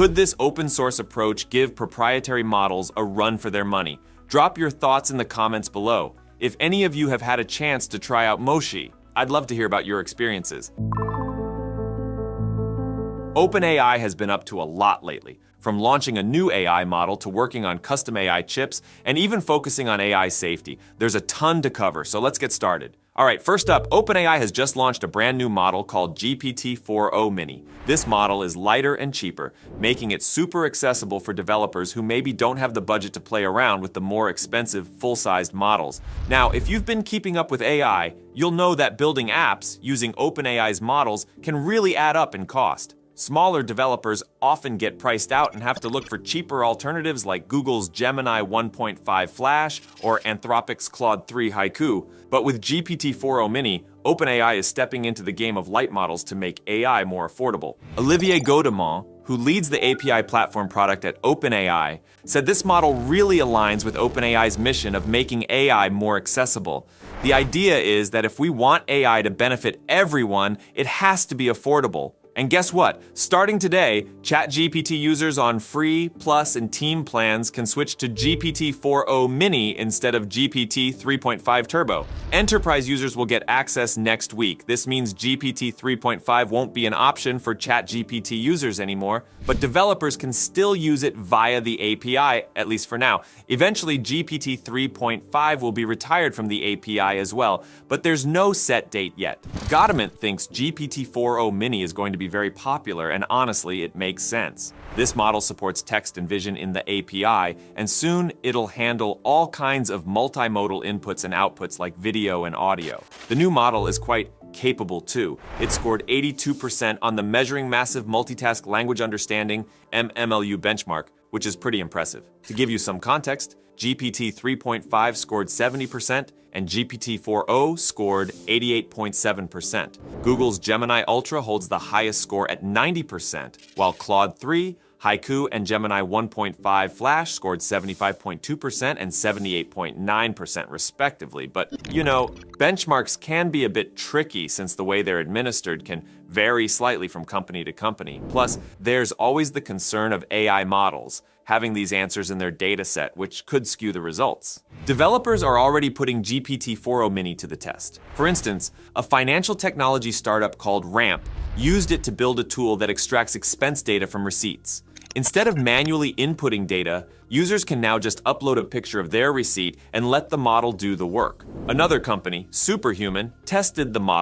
Could this open source approach give proprietary models a run for their money? Drop your thoughts in the comments below. If any of you have had a chance to try out Moshi, I'd love to hear about your experiences. OpenAI has been up to a lot lately, from launching a new AI model to working on custom AI chips and even focusing on AI safety. There's a ton to cover, so let's get started. All right, first up, OpenAI has just launched a brand new model called GPT-4o Mini. This model is lighter and cheaper, making it super accessible for developers who maybe don't have the budget to play around with the more expensive, full-sized models. Now, if you've been keeping up with AI, you'll know that building apps using OpenAI's models can really add up in cost. Smaller developers often get priced out and have to look for cheaper alternatives like Google's Gemini 1.5 Flash or Anthropic's Claude 3 Haiku. But with GPT-4o Mini, OpenAI is stepping into the game of light models to make AI more affordable. Olivier Godemont, who leads the API platform product at OpenAI, said this model really aligns with OpenAI's mission of making AI more accessible. The idea is that if we want AI to benefit everyone, it has to be affordable. And guess what? Starting today, ChatGPT users on free, plus, and team plans can switch to GPT-4o Mini instead of GPT 3.5 Turbo. Enterprise users will get access next week. This means GPT 3.5 won't be an option for ChatGPT users anymore, but developers can still use it via the API, at least for now. Eventually, GPT 3.5 will be retired from the API as well, but there's no set date yet. Godemont thinks GPT-4o Mini is going to be very popular, and honestly, it makes sense. This model supports text and vision in the API, and soon it'll handle all kinds of multimodal inputs and outputs like video and audio. The new model is quite capable too. It scored 82% on the Measuring Massive Multitask Language Understanding (MMLU) benchmark, which is pretty impressive. To give you some context, GPT 3.5 scored 70%, and GPT-4o scored 88.7%. Google's Gemini Ultra holds the highest score at 90%, while Claude 3, Haiku, and Gemini 1.5 Flash scored 75.2% and 78.9% respectively. But, you know, benchmarks can be a bit tricky since the way they're administered can vary slightly from company to company. Plus, there's always the concern of AI models having these answers in their dataset, which could skew the results. Developers are already putting GPT-4o Mini to the test. For instance, a financial technology startup called Ramp used it to build a tool that extracts expense data from receipts. Instead of manually inputting data, users can now just upload a picture of their receipt and let the model do the work. Another company, Superhuman, tested the model